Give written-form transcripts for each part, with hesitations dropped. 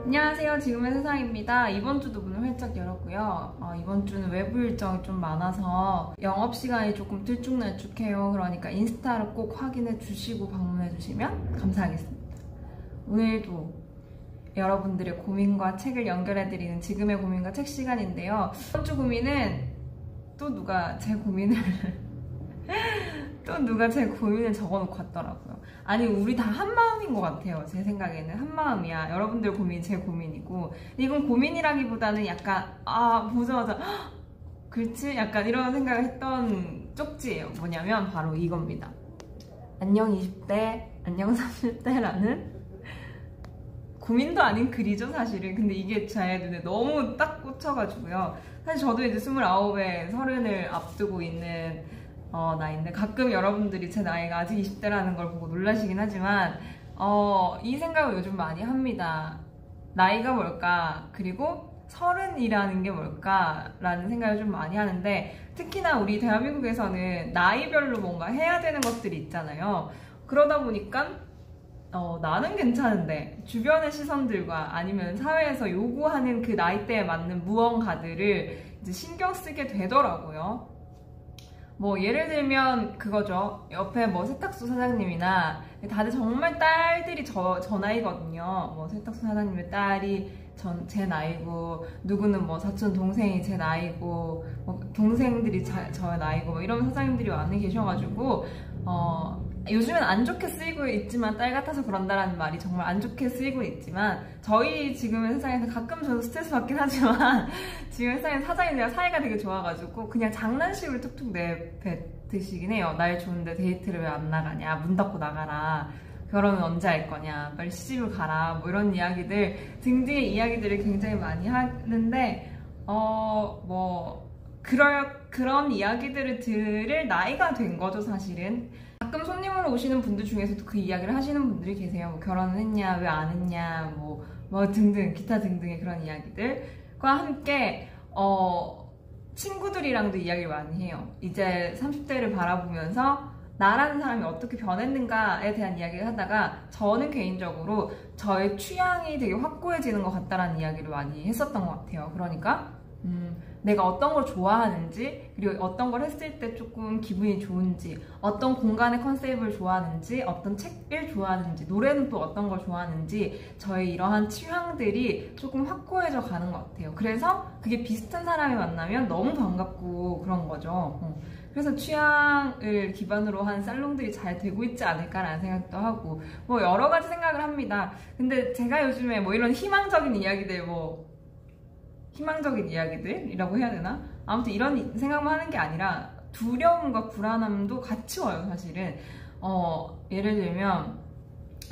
안녕하세요. 지금의 세상입니다. 이번 주도 문을 활짝 열었고요. 이번 주는 외부 일정이 좀 많아서 영업시간이 조금 들쭉날쭉해요. 그러니까 인스타를 꼭 확인해 주시고 방문해 주시면 감사하겠습니다. 오늘도 여러분들의 고민과 책을 연결해 드리는 지금의 고민과 책 시간인데요. 이번 주 고민은 또 누가 제 고민을 적어놓고 왔더라고요. 아니, 우리 다 한마음인 것 같아요. 제 생각에는 한마음이야. 여러분들 고민이 제 고민이고, 이건 고민이라기보다는 약간 보자마자 그렇지? 약간 이런 생각을 했던 쪽지예요. 뭐냐면 바로 이겁니다. 안녕 20대, 안녕 30대라는 고민도 아닌 글이죠, 사실은. 근데 이게 제 눈에 너무 딱 꽂혀가지고요. 사실 저도 이제 29에 30을 앞두고 있는 나이인데, 가끔 여러분들이 제 나이가 아직 20대라는 걸 보고 놀라시긴 하지만 이 생각을 요즘 많이 합니다. 나이가 뭘까? 그리고 30이라는 게 뭘까? 라는 생각을 좀 많이 하는데, 특히나 우리 대한민국에서는 나이별로 뭔가 해야 되는 것들이 있잖아요. 그러다 보니까 나는 괜찮은데 주변의 시선들과 아니면 사회에서 요구하는 그 나이대에 맞는 무언가들을 이제 신경 쓰게 되더라고요. 뭐 예를 들면 그거죠. 옆에 뭐 세탁소 사장님이나 다들 정말 딸들이 저 나이거든요. 뭐 세탁소 사장님의 딸이 제 나이고, 누구는 뭐 사촌 동생이 제 나이고, 뭐 동생들이 저 나이고, 뭐 이런 사장님들이 많이 계셔가지고 요즘은 안 좋게 쓰이고 있지만, 딸 같아서 그런다라는 말이 정말 안 좋게 쓰이고 있지만, 저희 지금의 세상에서 가끔 저도 스트레스 받긴 하지만 지금 세상에 사장님이랑 사이가 되게 좋아가지고 그냥 장난식으로 툭툭 내뱉으시긴 해요. 날 좋은데 데이트를 왜 안 나가냐, 문 닫고 나가라, 결혼은 언제 할 거냐, 빨리 시집을 가라, 뭐 이런 이야기들 등등의 이야기들을 굉장히 많이 하는데 그런 이야기들을 들을 나이가 된 거죠, 사실은. 가끔 손님으로 오시는 분들 중에서도 그 이야기를 하시는 분들이 계세요. 뭐 결혼은 했냐, 왜 안 했냐, 뭐 등등, 기타 등등의 그런 이야기들과 함께 친구들이랑도 이야기를 많이 해요. 이제 30대를 바라보면서 나라는 사람이 어떻게 변했는가에 대한 이야기를 하다가, 저는 개인적으로 저의 취향이 되게 확고해지는 것 같다라는 이야기를 많이 했었던 것 같아요. 그러니까 내가 어떤 걸 좋아하는지, 그리고 어떤 걸 했을 때 조금 기분이 좋은지, 어떤 공간의 컨셉을 좋아하는지, 어떤 책을 좋아하는지, 노래는 또 어떤 걸 좋아하는지, 저의 이러한 취향들이 조금 확고해져 가는 것 같아요. 그래서 그게 비슷한 사람이 만나면 너무 반갑고 그런 거죠. 그래서 취향을 기반으로 한 살롱들이 잘 되고 있지 않을까라는 생각도 하고, 뭐 여러 가지 생각을 합니다. 근데 제가 요즘에 뭐 이런 희망적인 이야기들이라고 해야 되나? 아무튼 이런 생각만 하는 게 아니라 두려움과 불안함도 같이 와요, 사실은. 예를 들면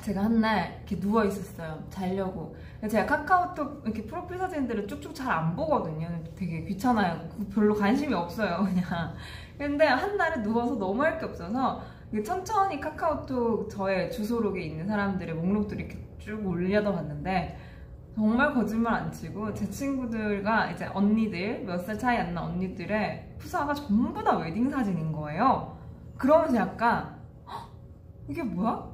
제가 한날 이렇게 누워 있었어요, 자려고. 제가 카카오톡 이렇게 프로필 사진들을 쭉쭉 잘 안 보거든요. 되게 귀찮아요. 별로 관심이 없어요, 그냥. 근데 한날에 누워서 너무 할 게 없어서 천천히 카카오톡 저의 주소록에 있는 사람들의 목록들을 이렇게 쭉 올려다봤는데, 정말 거짓말 안 치고 제 친구들과 이제 언니들, 몇 살 차이 안 나 언니들의 푸사가 전부 다 웨딩 사진인 거예요. 그러면서 약간 이게 뭐야?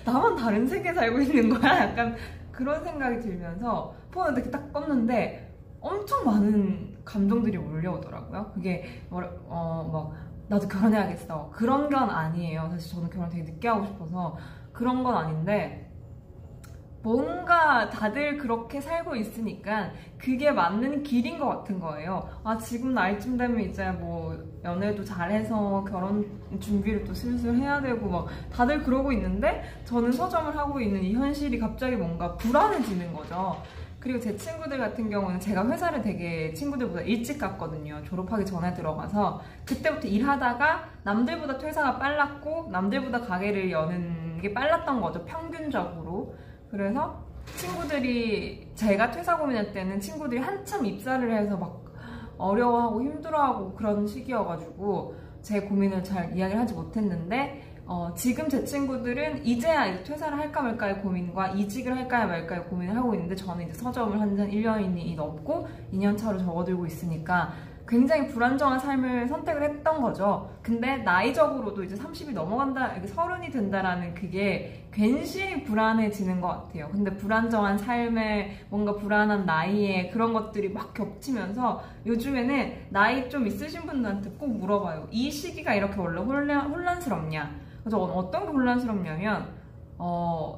나만 다른 세계에 살고 있는 거야? 약간 그런 생각이 들면서 폰을 이렇게 딱 껐는데 엄청 많은 감정들이 몰려오더라고요. 그게 막 나도 결혼해야겠어, 그런 건 아니에요. 사실 저는 결혼 되게 늦게 하고 싶어서 그런 건 아닌데, 뭔가 다들 그렇게 살고 있으니까 그게 맞는 길인 것 같은 거예요. 지금 나이쯤 되면 이제 뭐 연애도 잘해서 결혼 준비를 또 슬슬 해야 되고 막 다들 그러고 있는데, 저는 서점을 하고 있는 이 현실이 갑자기 뭔가 불안해지는 거죠. 그리고 제 친구들 같은 경우는 제가 회사를 되게 친구들보다 일찍 갔거든요. 졸업하기 전에 들어가서 그때부터 일하다가 남들보다 퇴사가 빨랐고 남들보다 가게를 여는 게 빨랐던 거죠, 평균적으로. 그래서 친구들이, 제가 퇴사 고민할 때는 친구들이 한참 입사를 해서 막 어려워하고 힘들어하고 그런 시기여가지고 제 고민을 잘 이야기를 하지 못했는데, 지금 제 친구들은 이제야 퇴사를 할까 말까의 고민과 이직을 할까 말까의 고민을 하고 있는데, 저는 이제 서점을 한 지 1년이 넘고 2년 차로 접어들고 있으니까 굉장히 불안정한 삶을 선택을 했던 거죠. 근데 나이적으로도 이제 30이 넘어간다, 30이 된다라는 그게 괜시리 불안해지는 것 같아요. 근데 불안정한 삶에 뭔가 불안한 나이에 그런 것들이 막 겹치면서 요즘에는 나이 좀 있으신 분들한테 꼭 물어봐요. 이 시기가 이렇게 원래 혼란스럽냐? 그래서 어떤 게 혼란스럽냐면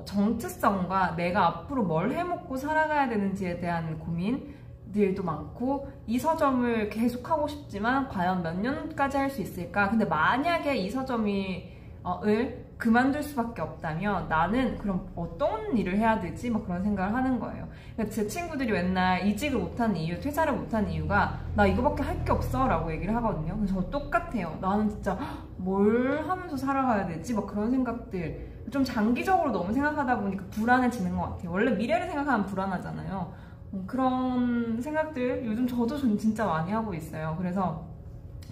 정체성과 내가 앞으로 뭘 해먹고 살아가야 되는지에 대한 고민들도 많고, 이 서점을 계속 하고 싶지만 과연 몇 년까지 할 수 있을까? 근데 만약에 이 서점을 그만둘 수밖에 없다면 나는 그럼 어떤 일을 해야 되지? 막 그런 생각을 하는 거예요. 그러니까 제 친구들이 맨날 이직을 못하는 이유, 퇴사를 못하는 이유가 나 이거밖에 할 게 없어 라고 얘기를 하거든요. 그래서 저 똑같아요. 나는 진짜 뭘 하면서 살아가야 되지? 막 그런 생각들, 좀 장기적으로 너무 생각하다 보니까 불안해지는 것 같아요. 원래 미래를 생각하면 불안하잖아요. 그런 생각들 요즘 저도 진짜 많이 하고 있어요. 그래서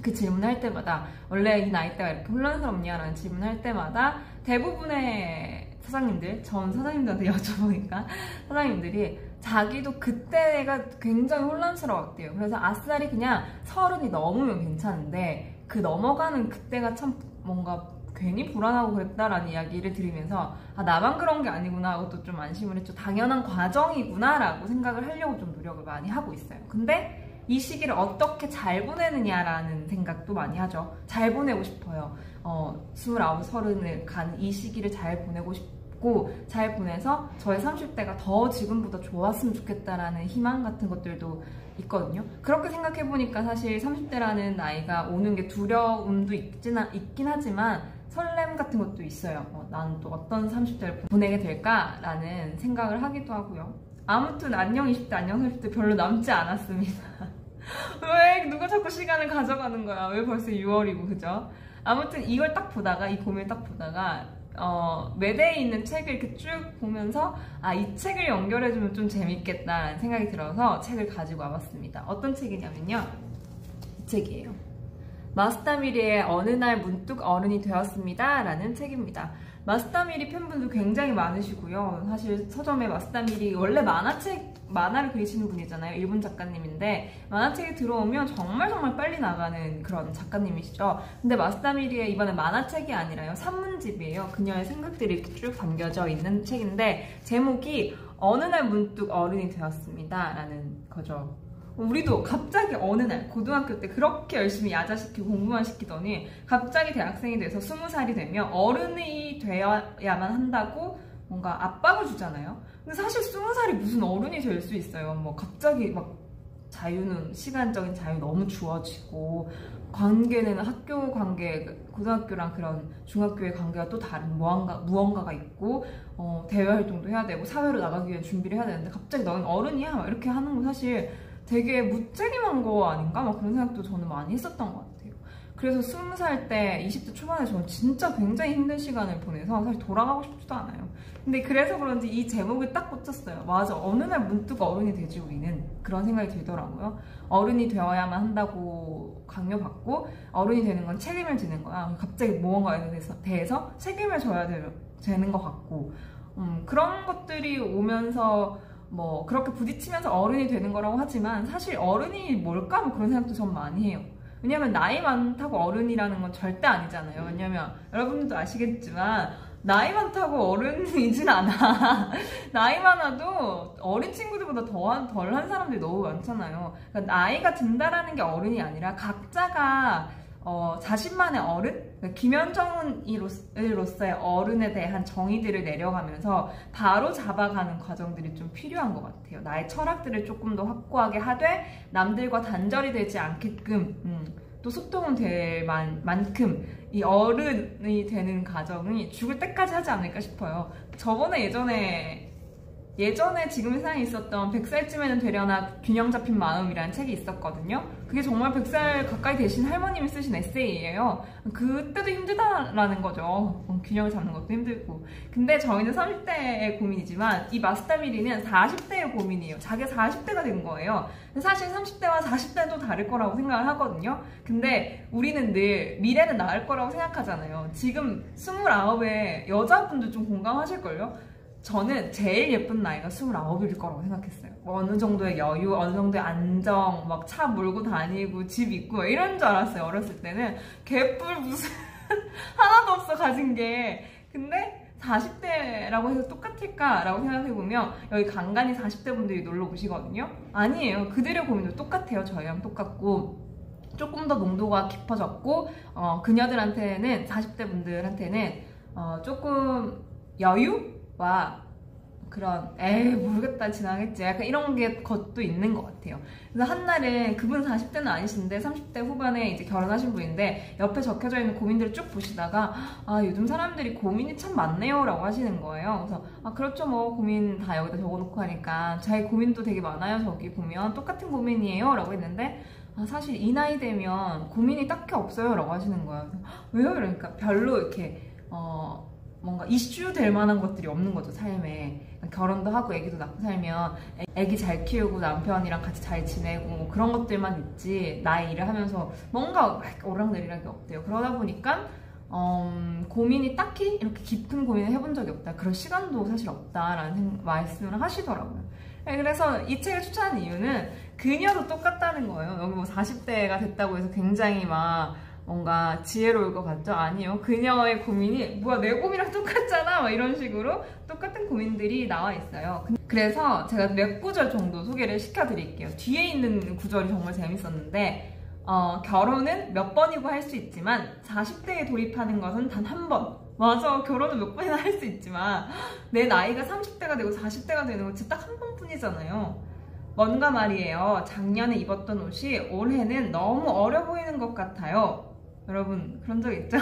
그 질문을 할 때마다, 원래 이 나이대가 이렇게 혼란스럽냐라는 질문을 할 때마다 대부분의 사장님들, 전 사장님들한테 여쭤보니까 사장님들이 자기도 그때가 굉장히 혼란스러웠대요. 그래서 아싸리 그냥 30이 넘으면 괜찮은데 그 넘어가는 그때가 참 뭔가 괜히 불안하고 그랬다라는 이야기를 들으면서 아, 나만 그런 게 아니구나 하고 또 좀 안심을 했죠. 당연한 과정이구나 라고 생각을 하려고 좀 노력을 많이 하고 있어요. 근데 이 시기를 어떻게 잘 보내느냐라는 생각도 많이 하죠. 잘 보내고 싶어요. 29, 30을 간 이 시기를 잘 보내고 싶고, 잘 보내서 저의 30대가 더 지금보다 좋았으면 좋겠다라는 희망 같은 것들도 있거든요. 그렇게 생각해보니까 사실 30대라는 나이가 오는 게 두려움도 있긴 하지만 설렘 같은 것도 있어요. 나는 또 어떤 30대를 보내게 될까라는 생각을 하기도 하고요. 아무튼 안녕 20대, 안녕 30대 별로 남지 않았습니다. 왜 누가 자꾸 시간을 가져가는 거야? 왜 벌써 6월이고, 그죠? 아무튼 이걸 딱 보다가, 이 고민을 딱 보다가 매대에 있는 책을 이렇게 쭉 보면서 아, 이 책을 연결해주면 좀 재밌겠다라는 생각이 들어서 책을 가지고 와봤습니다. 어떤 책이냐면요, 이 책이에요. 마스타미리의 어느 날 문득 어른이 되었습니다 라는 책입니다. 마스타미리 팬분도 굉장히 많으시고요. 사실 서점에 마스타미리 원래 만화를 그리시는 분이잖아요. 일본 작가님인데 만화책이 들어오면 정말 빨리 나가는 그런 작가님이시죠. 근데 마스타미리의 이번에 만화책이 아니라요, 산문집이에요. 그녀의 생각들이 이렇게 쭉 담겨져 있는 책인데 제목이 어느 날 문득 어른이 되었습니다 라는 거죠. 우리도 갑자기 어느 날 고등학교 때 그렇게 열심히 야자시키고 공부만 시키더니 갑자기 대학생이 돼서 20살이 되면 어른이 되어야만 한다고 뭔가 압박을 주잖아요. 근데 사실 20살이 무슨 어른이 될 수 있어요. 뭐 갑자기 막 자유는, 시간적인 자유 너무 주어지고, 관계는 학교 관계, 고등학교랑 그런 중학교의 관계가 또 다른 무언가가 있고, 대외 활동도 해야 되고 사회로 나가기 위한 준비를 해야 되는데 갑자기 너는 어른이야 막 이렇게 하는 거 사실 되게 무책임한 거 아닌가? 막 그런 생각도 저는 많이 했었던 것 같아요. 그래서 20살 때, 20대 초반에 저는 진짜 굉장히 힘든 시간을 보내서 사실 돌아가고 싶지도 않아요. 근데 그래서 그런지 이 제목을 딱 꽂혔어요. 맞아, 어느 날 문득 어른이 되지 우리는. 그런 생각이 들더라고요. 어른이 되어야만 한다고 강요받고, 어른이 되는 건 책임을 지는 거야. 갑자기 무언가에 대해서 책임을 져야 되는 것 같고, 그런 것들이 오면서 뭐 그렇게 부딪히면서 어른이 되는 거라고 하지만 사실 어른이 뭘까? 뭐 그런 생각도 전 많이 해요. 왜냐면 나이 많다고 어른이라는 건 절대 아니잖아요. 왜냐면 여러분들도 아시겠지만 나이 많다고 어른이진 않아. 나이 많아도 어린 친구들보다 덜한 사람들이 너무 많잖아요. 그러니까 나이가 든다라는 게 어른이 아니라 각자가 자신만의 어른? 그러니까 김현정으로서의 어른에 대한 정의들을 내려가면서 바로 잡아가는 과정들이 좀 필요한 것 같아요. 나의 철학들을 조금 더 확고하게 하되 남들과 단절이 되지 않게끔 또 소통은 될 만큼 이 어른이 되는 과정이 죽을 때까지 하지 않을까 싶어요. 저번에 예전에 지금 세상에 있었던 100살쯤에는 되려나 균형 잡힌 마음이라는 책이 있었거든요. 그게 정말 100살 가까이 되신 할머님이 쓰신 에세이예요. 그때도 힘들다라는 거죠. 균형을 잡는 것도 힘들고. 근데 저희는 30대의 고민이지만 이 마스타미리는 40대의 고민이에요. 자기가 40대가 된 거예요. 사실 30대와 40대는 또 다를 거라고 생각을 하거든요. 근데 우리는 늘 미래는 나을 거라고 생각하잖아요. 지금 29의 여자분들 좀 공감하실걸요? 저는 제일 예쁜 나이가 29일 거라고 생각했어요. 뭐 어느 정도의 여유, 어느 정도의 안정, 막 차 몰고 다니고 집 있고 이런 줄 알았어요. 어렸을 때는 개뿔 무슨 하나도 없어 가진 게. 근데 40대라고 해서 똑같을까라고 생각해보면 여기 간간히 40대 분들이 놀러 오시거든요. 아니에요. 그들의 고민도 똑같아요. 저희랑 똑같고 조금 더 농도가 깊어졌고 그녀들한테는 40대 분들한테는 조금 여유와 그런 에이 모르겠다 지나겠지 약간 이런 게 것도 있는 것 같아요. 그래서 한날은 그분 40대는 아니신데 30대 후반에 이제 결혼하신 분인데 옆에 적혀져 있는 고민들을 쭉 보시다가 아 요즘 사람들이 고민이 참 많네요 라고 하시는 거예요. 그래서 아 그렇죠 뭐 고민 다 여기다 적어놓고 하니까 자기 고민도 되게 많아요. 저기 보면 똑같은 고민이에요 라고 했는데 아, 사실 이 나이 되면 고민이 딱히 없어요 라고 하시는 거예요. 왜요? 그러니까 별로 이렇게 뭔가 이슈 될 만한 것들이 없는 거죠, 삶에. 결혼도 하고 애기도 낳고 살면 애기 잘 키우고 남편이랑 같이 잘 지내고 뭐 그런 것들만 있지 나이 일을 하면서 뭔가 오락내리락이 없대요. 그러다 보니까 고민이 딱히 이렇게 깊은 고민을 해본 적이 없다. 그럴 시간도 사실 없다라는 말씀을 하시더라고요. 그래서 이 책을 추천한 이유는 그녀도 똑같다는 거예요. 여기 뭐 40대가 됐다고 해서 굉장히 막 뭔가 지혜로울 것 같죠? 아니요. 그녀의 고민이 뭐야 내 고민이랑 똑같잖아 막 이런 식으로 똑같은 고민들이 나와 있어요. 그래서 제가 몇 구절 정도 소개를 시켜드릴게요. 뒤에 있는 구절이 정말 재밌었는데 결혼은 몇 번이고 할 수 있지만 40대에 돌입하는 것은 단 한 번. 맞아. 결혼은 몇 번이나 할 수 있지만 내 나이가 30대가 되고 40대가 되는 건 진짜 딱 한 번뿐이잖아요. 뭔가 말이에요. 작년에 입었던 옷이 올해는 너무 어려 보이는 것 같아요. 여러분 그런 적 있죠?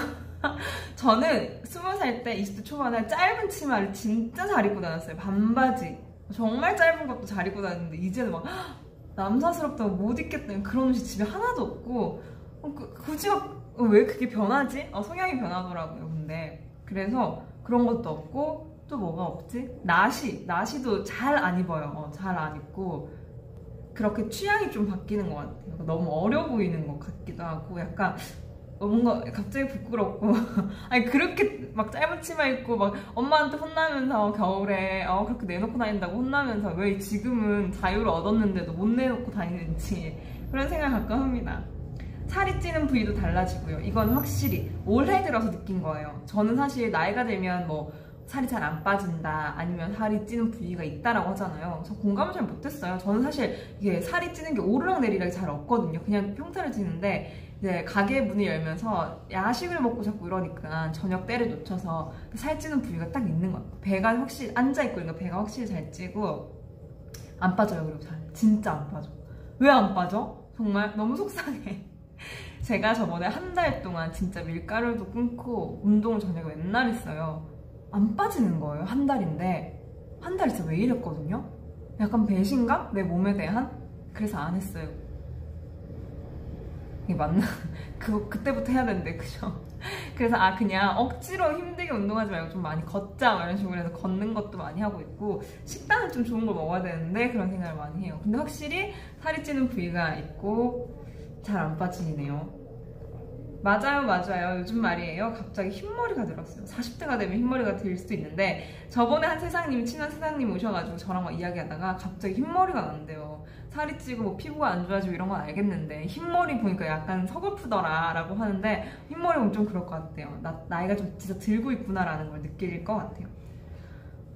저는 20살 때 20대 초반에 짧은 치마를 진짜 잘 입고 다녔어요. 반바지 정말 짧은 것도 잘 입고 다녔는데 이제는 막 남사스럽다고 못 입겠다는 그런 옷이 집에 하나도 없고 굳이 왜 그게 변하지? 성향이 변하더라고요. 근데 그래서 그런 것도 없고 또 뭐가 없지? 나시도 잘 안 입어요. 잘 안 입고 그렇게 취향이 좀 바뀌는 것 같아요. 너무 어려 보이는 것 같기도 하고 약간 뭔가 갑자기 부끄럽고 아니 그렇게 막 짧은 치마 입고 막 엄마한테 혼나면서 겨울에 그렇게 내놓고 다닌다고 혼나면서 왜 지금은 자유를 얻었는데도 못 내놓고 다니는지 그런 생각 가끔 합니다. 살이 찌는 부위도 달라지고요. 이건 확실히 올해 들어서 느낀 거예요. 저는 사실 나이가 들면 뭐 살이 잘 안 빠진다 아니면 살이 찌는 부위가 있다라고 하잖아요. 저 공감을 잘 못했어요. 저는 사실 이게 살이 찌는 게 오르락내리락이 잘 없거든요. 그냥 평타를 치는데 이제 가게 문을 열면서 야식을 먹고 자꾸 이러니까 저녁 때를 놓쳐서 살찌는 부위가 딱 있는 것 같아요. 배가 확실히 앉아있고 그러니까 배가 확실히 잘 찌고 안 빠져요. 그리고 잘 진짜 안 빠져. 왜 안 빠져? 정말 너무 속상해. 제가 저번에 한 달 동안 진짜 밀가루도 끊고 운동을 저녁에 맨날 했어요. 안 빠지는 거예요. 한 달인데 한 달 진짜 왜 이랬거든요. 약간 배신감? 내 몸에 대한? 그래서 안 했어요. 이게 맞나? 그때부터 해야 되는데 그죠? 그래서 그냥 억지로 힘들게 운동하지 말고 좀 많이 걷자 이런 식으로 해서 걷는 것도 많이 하고 있고 식단은 좀 좋은 걸 먹어야 되는데 그런 생각을 많이 해요. 근데 확실히 살이 찌는 부위가 있고 잘 안 빠지네요. 맞아요. 요즘 말이에요. 갑자기 흰머리가 들었어요. 40대가 되면 흰머리가 들 수도 있는데 저번에 한 세상님, 친한 세상님 오셔가지고 저랑 막 이야기하다가 갑자기 흰머리가 난대요. 살이 찌고 뭐 피부가 안 좋아지고 이런 건 알겠는데 흰머리 보니까 약간 서글프더라 라고 하는데 흰머리 보면 좀 그럴 것 같아요. 나이가 좀 진짜 들고 있구나 라는 걸 느낄 것 같아요.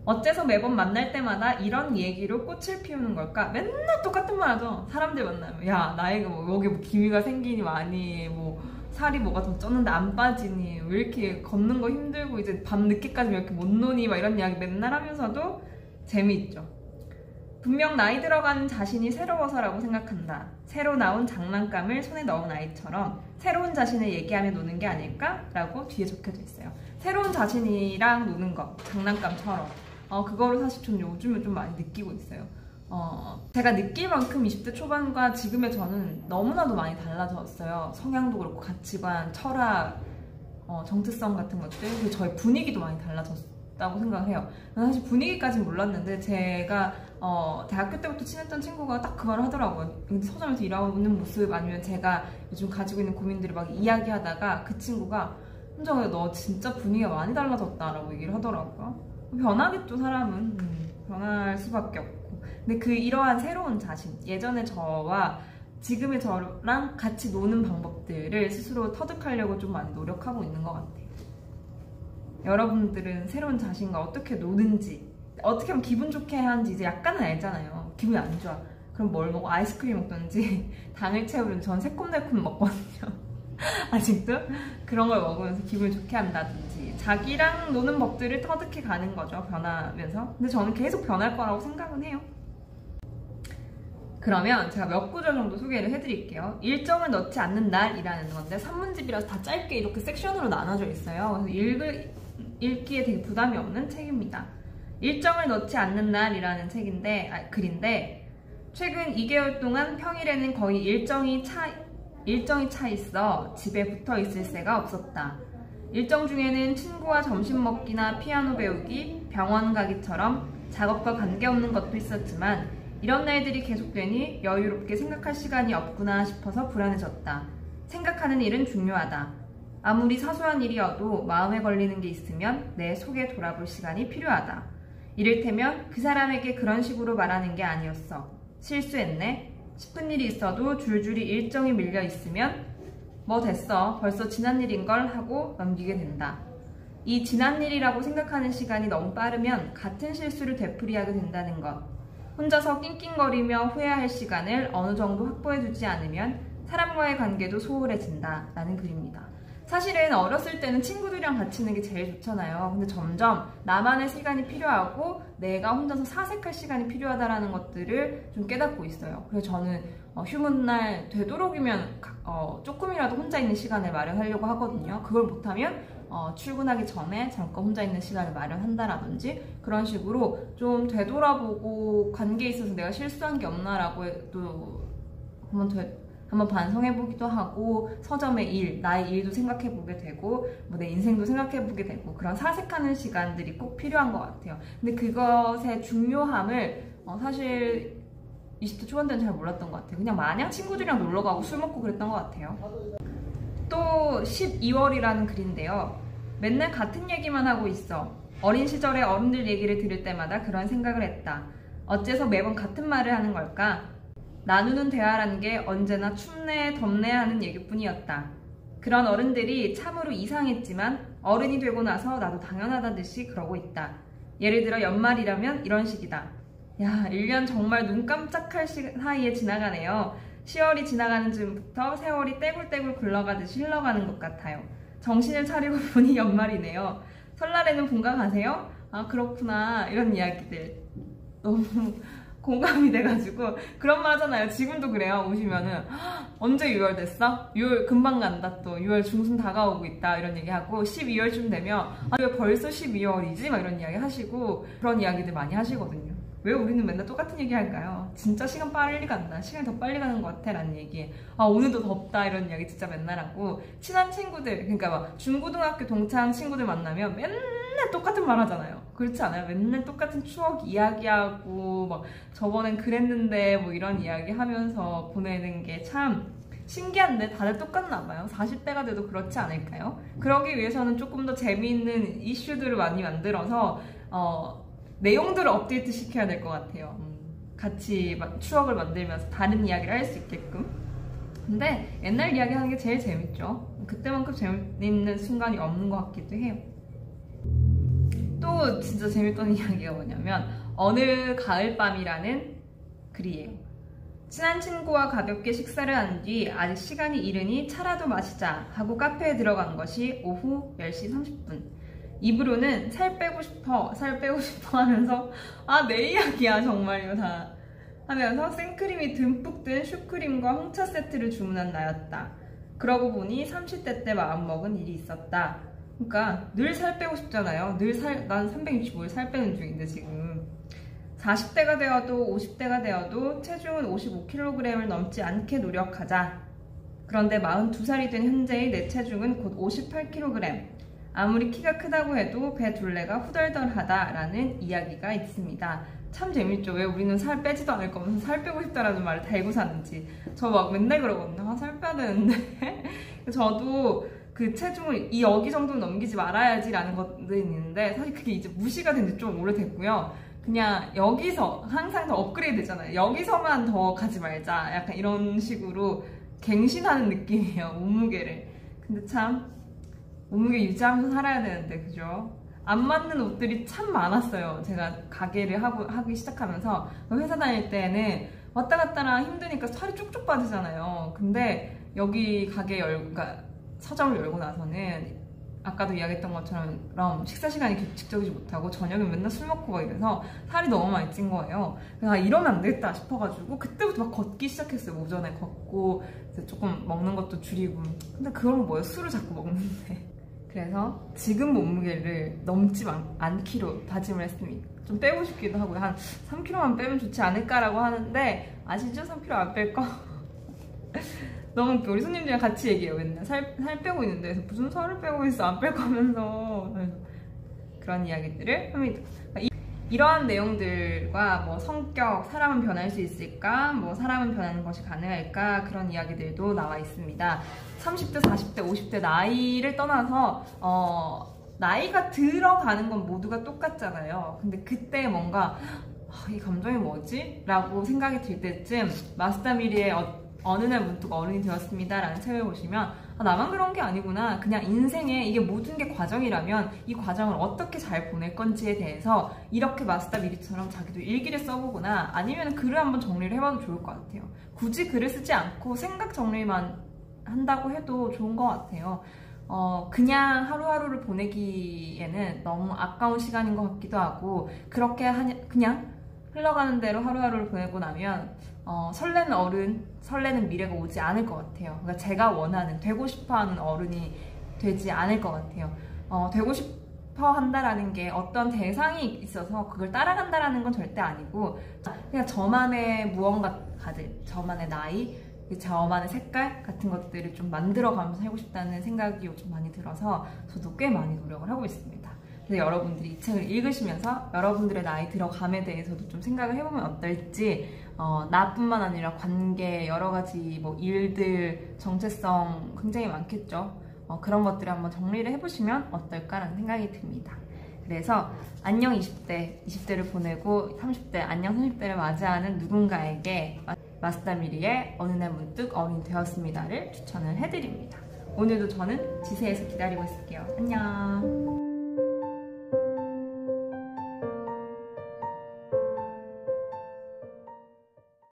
어째서 매번 만날 때마다 이런 얘기로 꽃을 피우는 걸까? 맨날 똑같은 말 하죠. 사람들 만나면 야 나이가 뭐 여기 뭐 기미가 생기니 많이 뭐 살이 뭐가 더 쪘는데 안 빠지니 왜 이렇게 걷는 거 힘들고 이제 밤 늦게까지 왜 이렇게 못 노니 막 이런 이야기 맨날 하면서도 재미있죠. 분명 나이 들어간 자신이 새로워서라고 생각한다. 새로 나온 장난감을 손에 넣은 아이처럼 새로운 자신을 얘기하며 노는 게 아닐까? 라고 뒤에 적혀져 있어요. 새로운 자신이랑 노는 거, 장난감처럼. 그거를 사실 전 요즘에 좀 많이 느끼고 있어요. 제가 느낄 만큼 20대 초반과 지금의 저는 너무나도 많이 달라졌어요. 성향도 그렇고 가치관, 철학, 정체성 같은 것들, 그리고 저의 분위기도 많이 달라졌다고 생각해요. 사실 분위기까지는 몰랐는데 제가 대학교 때부터 친했던 친구가 딱 그 말을 하더라고요. 서점에서 일하는 모습 아니면 제가 요즘 가지고 있는 고민들을 막 이야기하다가 그 친구가 현정아 너 진짜 분위기가 많이 달라졌다라고 얘기를 하더라고요. 변하겠죠, 사람은. 변할 수밖에 없고. 근데 이러한 새로운 자신, 예전의 저와 지금의 저랑 같이 노는 방법들을 스스로 터득하려고 좀 많이 노력하고 있는 것 같아요. 여러분들은 새로운 자신과 어떻게 노는지, 어떻게 하면 기분 좋게 하는지 이제 약간은 알잖아요. 기분이 안 좋아. 그럼 뭘 먹어? 아이스크림 먹던지 당을 채우는 전 새콤달콤 먹거든요. 아직도? 그런 걸 먹으면서 기분을 좋게 한다든지 자기랑 노는 법들을 터득해 가는 거죠. 변하면서. 근데 저는 계속 변할 거라고 생각은 해요. 그러면 제가 몇 구절 정도 소개를 해드릴게요. 일정을 넣지 않는 날이라는 건데 산문집이라서 다 짧게 이렇게 섹션으로 나눠져 있어요. 그래서 읽기에 되게 부담이 없는 책입니다. 일정을 넣지 않는 날이라는 글인데 최근 2개월 동안 평일에는 거의 일정이 차 있어 집에 붙어 있을 새가 없었다. 일정 중에는 친구와 점심 먹기나 피아노 배우기, 병원 가기처럼 작업과 관계없는 것도 있었지만 이런 날들이 계속되니 여유롭게 생각할 시간이 없구나 싶어서 불안해졌다. 생각하는 일은 중요하다. 아무리 사소한 일이어도 마음에 걸리는 게 있으면 내 속에 돌아볼 시간이 필요하다. 이를테면 그 사람에게 그런 식으로 말하는 게 아니었어. 실수했네. 싶은 일이 있어도 줄줄이 일정이 밀려 있으면 뭐 됐어. 벌써 지난 일인걸 하고 넘기게 된다. 이 지난 일이라고 생각하는 시간이 너무 빠르면 같은 실수를 되풀이하게 된다는 것. 혼자서 낑낑거리며 후회할 시간을 어느 정도 확보해두지 않으면 사람과의 관계도 소홀해진다 라는 글입니다. 사실은 어렸을 때는 친구들이랑 같이 있는 게 제일 좋잖아요. 근데 점점 나만의 시간이 필요하고 내가 혼자서 사색할 시간이 필요하다는 것들을 좀 깨닫고 있어요. 그래서 저는 휴무날 되도록이면 조금이라도 혼자 있는 시간을 마련하려고 하거든요. 그걸 못하면 출근하기 전에 잠깐 혼자 있는 시간을 마련한다라든지 그런 식으로 좀 되돌아보고 관계에 있어서 내가 실수한 게 없나라고 또 한번 반성해보기도 하고 서점의 일, 나의 일도 생각해보게 되고 뭐 내 인생도 생각해보게 되고 그런 사색하는 시간들이 꼭 필요한 것 같아요. 근데 그것의 중요함을 사실 20대 초반 때는 잘 몰랐던 것 같아요. 그냥 마냥 친구들이랑 놀러가고 술 먹고 그랬던 것 같아요. 또 12월이라는 글인데요. 맨날 같은 얘기만 하고 있어. 어린 시절에 어른들 얘기를 들을 때마다 그런 생각을 했다. 어째서 매번 같은 말을 하는 걸까? 나누는 대화라는 게 언제나 춥네 덥네 하는 얘기뿐이었다. 그런 어른들이 참으로 이상했지만 어른이 되고 나서 나도 당연하다듯이 그러고 있다. 예를 들어 연말이라면 이런 식이다. 야, 1년 정말 눈 깜짝할 사이에 지나가네요. 10월이 지나가는 즈음부터 세월이 떼굴떼굴 굴러가듯이 흘러가는 것 같아요. 정신을 차리고 보니 연말이네요. 설날에는 본가 가세요? 아, 그렇구나. 이런 이야기들 너무 공감이 돼가지고 그런 말 하잖아요. 지금도 그래요. 오시면은 언제 6월 됐어? 6월 금방 간다. 또 6월 중순 다가오고 있다. 이런 얘기하고 12월쯤 되면 아, 왜 벌써 12월이지? 막 이런 이야기 하시고 그런 이야기들 많이 하시거든요. 왜 우리는 맨날 똑같은 얘기 할까요? 진짜 시간 빨리 간다. 시간이 더 빨리 가는 것 같아. 라는 얘기. 아, 오늘도 덥다. 이런 이야기 진짜 맨날 하고 친한 친구들, 그러니까 막 중고등학교 동창 친구들 만나면 맨날 똑같은 말 하잖아요. 그렇지 않아요? 맨날 똑같은 추억 이야기하고 막 저번엔 그랬는데 뭐 이런 이야기 하면서 보내는 게 참 신기한데 다들 똑같나 봐요. 40대가 돼도 그렇지 않을까요? 그러기 위해서는 조금 더 재미있는 이슈들을 많이 만들어서 내용들을 업데이트 시켜야 될 것 같아요. 같이 추억을 만들면서 다른 이야기를 할 수 있게끔. 근데 옛날 이야기 하는 게 제일 재밌죠. 그때만큼 재밌는 순간이 없는 것 같기도 해요. 또 진짜 재밌던 이야기가 뭐냐면 어느 가을밤이라는 글이에요. 친한 친구와 가볍게 식사를 한 뒤 아직 시간이 이르니 차라도 마시자 하고 카페에 들어간 것이 오후 10시 30분. 입으로는 살 빼고 싶어 하면서 아, 내 이야기야 정말 이거 다 하면서 생크림이 듬뿍 든 슈크림과 홍차 세트를 주문한 나였다. 그러고 보니 30대 때 마음먹은 일이 있었다. 그러니까 늘 살 빼고 싶잖아요. 난 365일 살 빼는 중인데 지금 40대가 되어도 50대가 되어도 체중은 55kg을 넘지 않게 노력하자. 그런데 42살이 된 현재의 내 체중은 곧 58kg. 아무리 키가 크다고 해도 배 둘레가 후덜덜하다라는 이야기가 있습니다. 참 재밌죠. 왜 우리는 살 빼지도 않을 거면서 살 빼고 싶다라는 말을 달고 사는지. 저 막 맨날 그러거든요. 아, 살 빼야 되는데. 저도 그 체중을 이 여기 정도는 넘기지 말아야지라는 것들이 있는데 사실 그게 이제 무시가 된 지 좀 오래됐고요. 그냥 여기서 항상 더 업그레이드 되잖아요. 여기서만 더 가지 말자. 약간 이런 식으로 갱신하는 느낌이에요. 몸무게를. 근데 참 몸무게 유지하면서 살아야 되는데 그죠? 안 맞는 옷들이 참 많았어요. 제가 가게를 하기 시작하면서 회사 다닐 때는 왔다 갔다랑 힘드니까 살이 쭉쭉 빠지잖아요. 근데 여기 그러니까 서점을 열고 나서는 아까도 이야기했던 것처럼 식사 시간이 규칙적이지 못하고 저녁에 맨날 술 먹고 막 이래서 살이 너무 많이 찐 거예요. 그래서 이러면 안 되겠다 싶어가지고 그때부터 막 걷기 시작했어요. 오전에 걷고 이제 조금 먹는 것도 줄이고. 근데 그건 뭐예요? 술을 자꾸 먹는데. 그래서 지금 몸무게를 넘지 않기로 다짐을 했습니다. 좀 빼고 싶기도 하고요. 한 3kg만 빼면 좋지 않을까라고 하는데 아시죠? 3kg 안 뺄 거? 너무 웃겨. 우리 손님들이랑 같이 얘기해요. 맨날 살 빼고 있는데 무슨 살을 빼고 있어 안 뺄 거면서 그런 이야기들을 합니다. 이러한 내용들과 뭐 성격, 사람은 변할 수 있을까? 뭐 사람은 변하는 것이 가능할까? 그런 이야기들도 나와 있습니다. 30대, 40대, 50대 나이를 떠나서 나이가 들어가는 건 모두가 똑같잖아요. 근데 그때 뭔가 이 감정이 뭐지? 라고 생각이 들 때쯤 마스다미리의 어느 날 문득 어른이 되었습니다 라는 책을 보시면 나만 그런 게 아니구나. 그냥 인생에 이게 모든 게 과정이라면 이 과정을 어떻게 잘 보낼 건지에 대해서 이렇게 마스다미리처럼 자기도 일기를 써보거나 아니면 글을 한번 정리를 해봐도 좋을 것 같아요. 굳이 글을 쓰지 않고 생각 정리만 한다고 해도 좋은 것 같아요. 그냥 하루하루를 보내기에는 너무 아까운 시간인 것 같기도 하고 그렇게 그냥 흘러가는 대로 하루하루를 보내고 나면 설레는 어른, 설레는 미래가 오지 않을 것 같아요. 그러니까 제가 원하는, 되고 싶어하는 어른이 되지 않을 것 같아요. 되고 싶어 한다라는 게 어떤 대상이 있어서 그걸 따라간다라는 건 절대 아니고 그냥 저만의 무언가들, 저만의 나이, 저만의 색깔 같은 것들을 좀 만들어가면서 살고 싶다는 생각이 요즘 많이 들어서 저도 꽤 많이 노력을 하고 있습니다. 그래서 여러분들이 이 책을 읽으시면서 여러분들의 나이 들어감에 대해서도 좀 생각을 해보면 어떨지 나뿐만 아니라 관계, 여러 가지 뭐 일들, 정체성 굉장히 많겠죠. 그런 것들을 한번 정리를 해보시면 어떨까라는 생각이 듭니다. 그래서 안녕 20대를 보내고 30대, 안녕 30대를 맞이하는 누군가에게 마스다미리의 어느 날 문득 어른이 되었습니다를 추천을 해드립니다. 오늘도 저는 지세에서 기다리고 있을게요. 안녕.